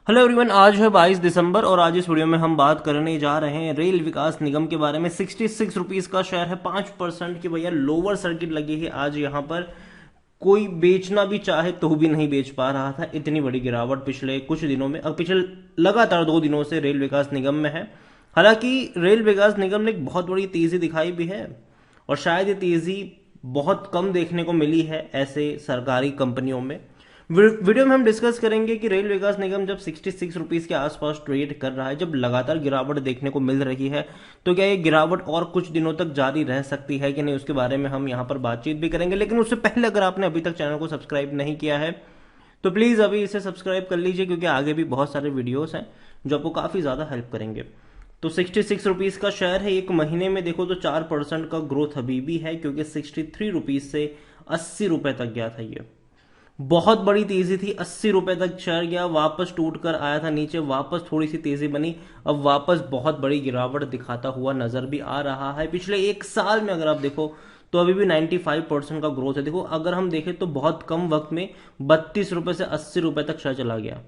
Hello everyone, आज है 22 दिसंबर और आज इस वीडियो में हम बात करने जा रहे हैं रेल विकास निगम के बारे में। 66 रुपीज़ का शेयर है, 5% की भैया लोअर सर्किट लगी है। आज यहाँ पर कोई बेचना भी चाहे तो भी नहीं बेच पा रहा था। इतनी बड़ी गिरावट पिछले कुछ दिनों में, अब पिछले लगातार 2 दिनों से रेल विकास निगम में है। हालांकि रेल विकास निगम ने एक बहुत बड़ी तेजी दिखाई भी है और शायद ये तेजी बहुत कम देखने को मिली है ऐसे सरकारी कंपनियों में। वीडियो में हम डिस्कस करेंगे कि रेल विकास निगम जब 66 रुपीज़ के आसपास ट्रेड कर रहा है, जब लगातार गिरावट देखने को मिल रही है, तो क्या ये गिरावट और कुछ दिनों तक जारी रह सकती है कि नहीं, उसके बारे में हम यहाँ पर बातचीत भी करेंगे। लेकिन उससे पहले अगर आपने अभी तक चैनल को सब्सक्राइब नहीं किया है तो प्लीज़ अभी इसे सब्सक्राइब कर लीजिए, क्योंकि आगे भी बहुत सारे वीडियोस हैं जो आपको काफ़ी ज़्यादा हेल्प करेंगे। तो 66 रुपीज़ का शेयर है। एक महीने में देखो तो 4% का ग्रोथ अभी भी है, क्योंकि 63 रुपीज़ से 80 रुपये तक गया था। ये बहुत बड़ी तेजी थी, 80 रुपए तक शेयर गया, वापस टूट कर आया था नीचे, वापस थोड़ी सी तेजी बनी, अब वापस बहुत बड़ी गिरावट दिखाता हुआ नजर भी आ रहा है। पिछले एक साल में अगर आप देखो तो अभी भी 95% का ग्रोथ है। देखो अगर हम देखें तो बहुत कम वक्त में 32 रुपए से 80 रुपए तक शेयर चला गया।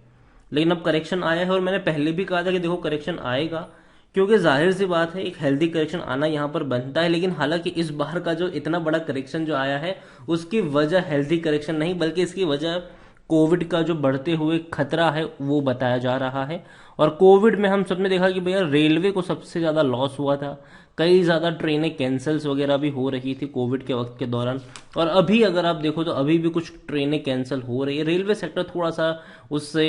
लेकिन अब करेक्शन आया है और मैंने पहले भी कहा था कि देखो करेक्शन आएगा, क्योंकि जाहिर सी बात है एक हेल्दी करेक्शन आना यहाँ पर बनता है। लेकिन हालांकि इस बार का जो इतना बड़ा करेक्शन जो आया है उसकी वजह हेल्दी करेक्शन नहीं, बल्कि इसकी वजह कोविड का जो बढ़ते हुए खतरा है वो बताया जा रहा है। और कोविड में हम सबने देखा कि भैया रेलवे को सबसे ज़्यादा लॉस हुआ था, कई ज़्यादा ट्रेनें कैंसल्स वगैरह भी हो रही थी कोविड के वक्त के दौरान। और अभी अगर आप देखो तो अभी भी कुछ ट्रेनें कैंसिल हो रही है। रेलवे सेक्टर थोड़ा सा उससे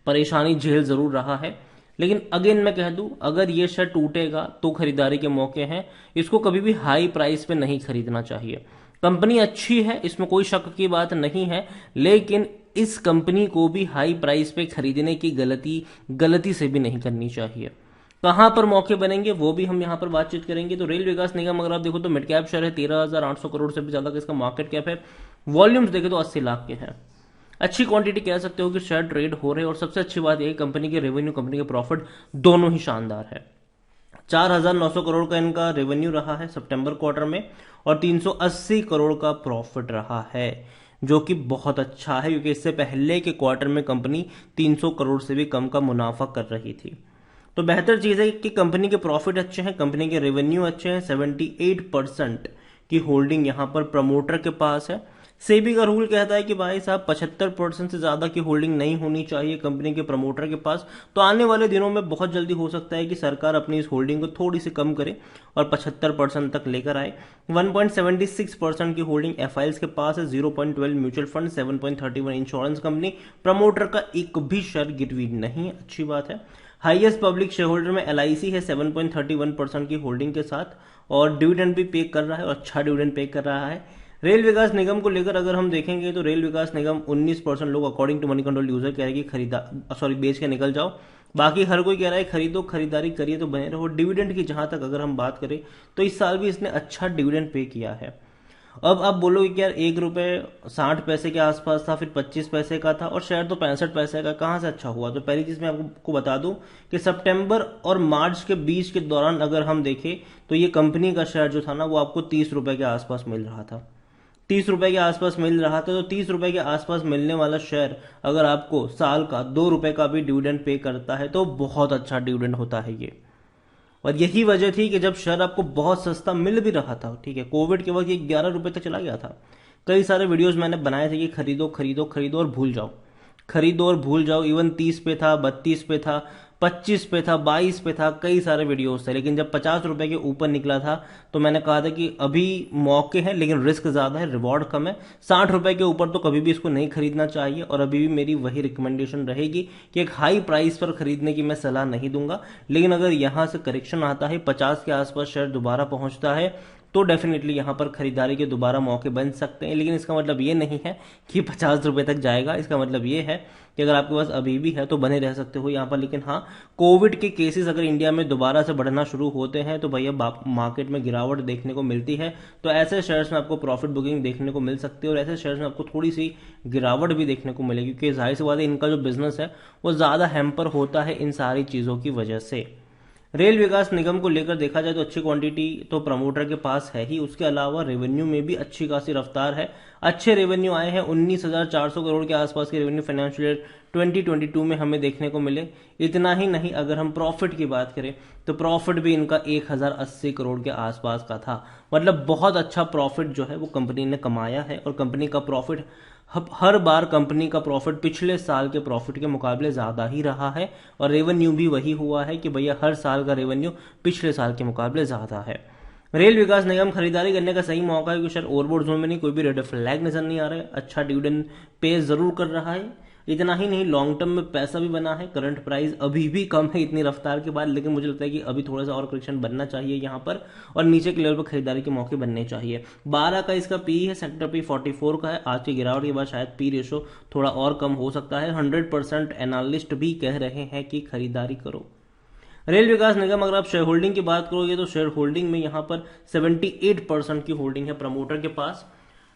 परेशानी झेल ज़रूर रहा है। लेकिन अगेन मैं कह दूं, अगर ये शेयर टूटेगा तो खरीदारी के मौके हैं। इसको कभी भी हाई प्राइस पे नहीं खरीदना चाहिए। कंपनी अच्छी है, इसमें कोई शक की बात नहीं है, लेकिन इस कंपनी को भी हाई प्राइस पे खरीदने की गलती से भी नहीं करनी चाहिए। कहां पर मौके बनेंगे वो भी हम यहां पर बातचीत करेंगे। तो रेल विकास निगम अगर आप देखो तो मिड कैप शेयर है, 13,800 करोड़ से भी ज्यादा का इसका मार्केट कैप है। वॉल्यूम्स देखे तो 80 लाख के हैं। अच्छी क्वांटिटी कह सकते हो कि शेयर ट्रेड हो रहे हैं। और सबसे अच्छी बात यह कंपनी के रेवेन्यू, कंपनी के प्रॉफिट दोनों ही शानदार है। 4,900 करोड़ का इनका रेवेन्यू रहा है सितंबर क्वार्टर में और 380 करोड़ का प्रॉफिट रहा है, जो कि बहुत अच्छा है, क्योंकि इससे पहले के क्वार्टर में कंपनी 300 करोड़ से भी कम का मुनाफा कर रही थी। तो बेहतर चीज़ है कि कंपनी के प्रॉफिट अच्छे हैं, कंपनी के रेवेन्यू अच्छे हैं। 78% की होल्डिंग यहाँ पर प्रमोटर के पास है। सेबी का रूल कहता है कि भाई साहब 75% से ज्यादा की होल्डिंग नहीं होनी चाहिए कंपनी के प्रमोटर के पास। तो आने वाले दिनों में बहुत जल्दी हो सकता है कि सरकार अपनी इस होल्डिंग को थोड़ी सी कम करे और 75% तक लेकर आए। 1.76% की होल्डिंग एफआईएल्स के पास है, 0.12 mutual fund, 7.31 insurance company. Promoter का एक भी शेयर गिरवी नहीं, अच्छी बात है। हाईएस्ट पब्लिक शेयर होल्डर में एलआईसी है 7.31% की होल्डिंग के साथ, और डिविडेंड भी पे कर रहा है और अच्छा डिविडेंड पे कर रहा है। रेल विकास निगम को लेकर अगर हम देखेंगे तो रेल विकास निगम 19% लोग according to Moneycontrol user कह रहे हैं कि बेच के निकल जाओ। बाकी हर कोई कह रहा है खरीदो, खरीदारी करिए तो बने रहो। डिविडेंड की जहां तक अगर हम बात करें तो इस साल भी इसने अच्छा डिविडेंड पे किया है। अब आप बोलोगे कि यार 1 रुपये 60 पैसे के आसपास था, फिर 25 पैसे का था और शेयर तो 65 पैसे का, कहां से अच्छा हुआ? तो पहली चीज मैं आपको बता दूं कि सितंबर और मार्च के बीच के दौरान अगर हम देखें तो ये कंपनी का शेयर जो था ना वो आपको 30 रुपए के आसपास मिल रहा था। 30 रुपए के आसपास मिल रहा था। तो 30 रुपए के आसपास मिलने वाला शेयर अगर आपको साल का 2 रुपए का भी डिविडेंड पे करता है तो बहुत अच्छा डिविडेंड होता है ये। और यही वजह थी कि जब शेयर आपको बहुत सस्ता मिल भी रहा था, ठीक है, कोविड के वक्त ये 11 रुपए तक चला गया था। कई सारे वीडियोस मैंने बनाए थे कि खरीदो खरीदो खरीदो और भूल जाओ, खरीदो और भूल जाओ। इवन 30 पे था, 32 पे था, 25 पे था, 22 पे था, कई सारे वीडियोस थे। लेकिन जब 50 रुपए के ऊपर निकला था तो मैंने कहा था कि अभी मौके हैं लेकिन रिस्क ज्यादा है, रिवॉर्ड कम है। 60 रुपए के ऊपर तो कभी भी इसको नहीं खरीदना चाहिए। और अभी भी मेरी वही रिकमेंडेशन रहेगी कि एक हाई प्राइस पर खरीदने की मैं सलाह नहीं दूंगा। लेकिन अगर यहां से करेक्शन आता है, 50 के आसपास शेयर दोबारा पहुंचता है, तो डेफिनेटली यहां पर खरीदारी के दोबारा मौके बन सकते हैं। लेकिन इसका मतलब ये नहीं है कि 50 रुपए तक जाएगा। इसका मतलब ये है कि अगर आपके पास अभी भी है तो बने रह सकते हो यहाँ पर। लेकिन हाँ, कोविड के केसेस अगर इंडिया में दोबारा से बढ़ना शुरू होते हैं तो भैया मार्केट में गिरावट देखने को मिलती है। तो ऐसे शेयर्स में आपको प्रॉफिट बुकिंग देखने को मिल सकती है और ऐसे शेयर्स में आपको थोड़ी सी गिरावट भी देखने को मिलेगी, क्योंकि जाहिर सी बात है इनका जो बिजनेस है वो ज्यादा हैम्पर होता है इन सारी चीजों की वजह से। रेल विकास निगम को लेकर देखा जाए तो अच्छी क्वांटिटी तो प्रमोटर के पास है ही, उसके अलावा रेवेन्यू में भी अच्छी खासी रफ्तार है। अच्छे रेवेन्यू आए हैं, 19,400 करोड़ के आसपास के रेवेन्यू फाइनेंशियल ईयर 2022 में हमें देखने को मिले। इतना ही नहीं, अगर हम प्रॉफिट की बात करें तो प्रॉफिट भी इनका 1080 करोड़ के आसपास का था। मतलब बहुत अच्छा प्रॉफिट जो है वो कंपनी ने कमाया है, और कंपनी का प्रॉफिट हर बार कंपनी का प्रॉफिट पिछले साल के प्रॉफिट के मुकाबले ज़्यादा ही रहा है, और रेवेन्यू भी वही हुआ है कि भैया हर साल का रेवेन्यू पिछले साल के मुकाबले ज़्यादा है। रेल विकास निगम खरीदारी करने का सही मौका है, क्योंकि शायद ओवरबोर्ड जोन में नहीं, कोई भी रेड फ्लैग नजर नहीं आ रहा है। अच्छा डिविडेंड पे जरूर कर रहा है। इतना ही नहीं, लॉन्ग टर्म में पैसा भी बना है। करंट प्राइस अभी भी कम है इतनी रफ्तार के बाद, लेकिन मुझे लगता है कि अभी थोड़ा सा और करेक्शन बनना चाहिए यहाँ पर, और नीचे के लेवल पर खरीदारी के मौके बनने चाहिए। 12 का इसका पी है, सेक्टर पी 44 का है। आज की गिरावट के बाद शायद पी रेशो थोड़ा और कम हो सकता है। 100% एनालिस्ट भी कह रहे हैं कि खरीदारी करो। रेल विकास निगम, अगर आप शेयर होल्डिंग की बात करोगे तो शेयर होल्डिंग में यहाँ पर 78% की होल्डिंग है प्रमोटर के पास,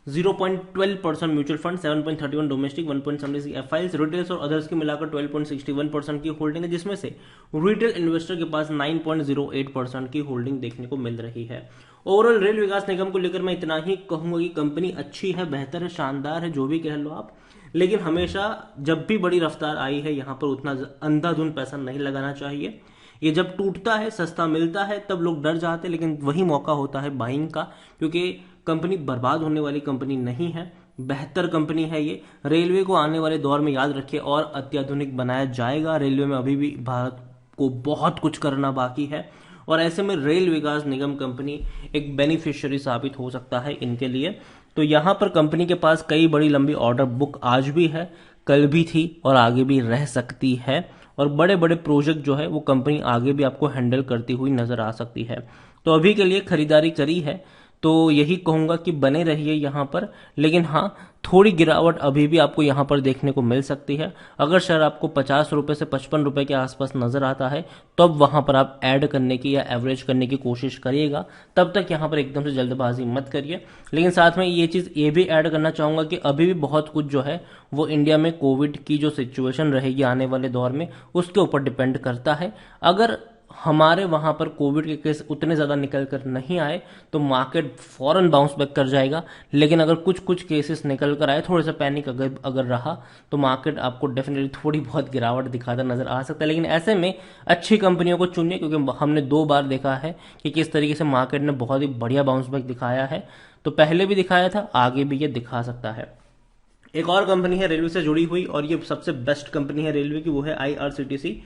0.12% म्यूचुअल फंड, 7.31 डोमेस्टिक, 1.76 एफआईएल्स, रिटेल्स और अदर्स के मिलाकर 12.61% की होल्डिंग है, जिसमें से रिटेल इन्वेस्टर के पास 9.08% की होल्डिंग देखने को मिल रही है। ओवरऑल रेल विकास निगम को लेकर मैं इतना ही कहूंगा कि कंपनी अच्छी है, बेहतर है, शानदार है, जो भी कह लो आप, लेकिन हमेशा जब भी बड़ी रफ्तार आई है यहाँ पर उतना अंधाधुंध पैसा नहीं लगाना चाहिए। ये जब टूटता है, सस्ता मिलता है, तब लोग डर जाते हैं, लेकिन वही मौका होता है बाइंग का, क्योंकि कंपनी बर्बाद होने वाली कंपनी नहीं है, बेहतर कंपनी है ये। रेलवे को आने वाले दौर में याद रखिए और अत्याधुनिक बनाया जाएगा। रेलवे में अभी भी भारत को बहुत कुछ करना बाकी है, और ऐसे में रेल विकास निगम कंपनी एक बेनिफिशियरी साबित हो सकता है इनके लिए। तो यहाँ पर कंपनी के पास कई बड़ी लंबी ऑर्डर बुक आज भी है, कल भी थी और आगे भी रह सकती है, और बड़े बड़े प्रोजेक्ट जो है वो कंपनी आगे भी आपको हैंडल करती हुई नजर आ सकती है। तो अभी के लिए खरीदारी करी है तो यही कहूंगा कि बने रहिए यहाँ पर, लेकिन हाँ, थोड़ी गिरावट अभी भी आपको यहाँ पर देखने को मिल सकती है। अगर शेयर आपको 50 रुपए से 55 रुपए के आसपास नजर आता है तो अब वहां पर आप ऐड करने की या एवरेज करने की कोशिश करिएगा। तब तक यहाँ पर एकदम से जल्दबाजी मत करिए। लेकिन साथ में ये चीज ये भी ऐड करना चाहूंगा कि अभी भी बहुत कुछ जो है वो इंडिया में कोविड की जो सिचुएशन रहेगी आने वाले दौर में उसके ऊपर डिपेंड करता है। अगर हमारे वहां पर कोविड के केस उतने ज्यादा निकल कर नहीं आए तो मार्केट फौरन बाउंस बैक कर जाएगा, लेकिन अगर कुछ कुछ केसेस निकल कर आए, थोड़ा सा पैनिक अगर रहा तो मार्केट आपको डेफिनेटली थोड़ी बहुत गिरावट दिखाता नजर आ सकता है। लेकिन ऐसे में अच्छी कंपनियों को चुनिए, क्योंकि हमने 2 बार देखा है कि किस तरीके से मार्केट ने बहुत ही बढ़िया बाउंस बैक दिखाया है। तो पहले भी दिखाया था, आगे भी ये दिखा सकता है। एक और कंपनी है रेलवे से जुड़ी हुई, और ये सबसे बेस्ट कंपनी है रेलवे की, वो है IRCTC।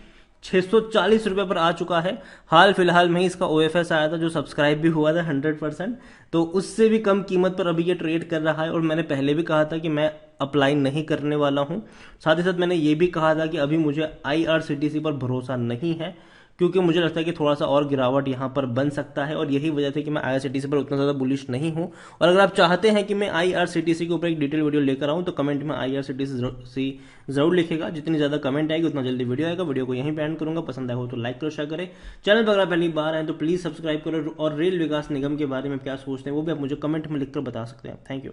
640 रुपए पर आ चुका है। हाल फिलहाल में ही इसका OFS आया था जो सब्सक्राइब भी हुआ था 100%, तो उससे भी कम कीमत पर अभी ये ट्रेड कर रहा है। और मैंने पहले भी कहा था कि मैं अप्लाई नहीं करने वाला हूं। साथ ही साथ मैंने ये भी कहा था कि अभी मुझे IRCTC पर भरोसा नहीं है, क्योंकि मुझे लगता है कि थोड़ा सा और गिरावट यहाँ पर बन सकता है, और यही वजह थी कि मैं IRCTC पर उतना ज़्यादा बुलिश नहीं हूँ। और अगर आप चाहते हैं कि मैं IRCTC के ऊपर एक डिटेल वीडियो लेकर आऊँ तो कमेंट में IRCTC जरूर लिखेगा। जितनी ज़्यादा कमेंट आएगी उतना जल्दी वीडियो आएगा। वीडियो को यहीं पे एंड करूँगा। पसंद आए हो तो लाइक करो, शेयर करें। चैनल पर अगर आप पहली बार आए तो प्लीज़ सब्सक्राइब करो, और रेल विकास निगम के बारे में क्या सोचते हैं वो भी आप मुझे कमेंट में लिखकर बता सकते हैं। Thank you.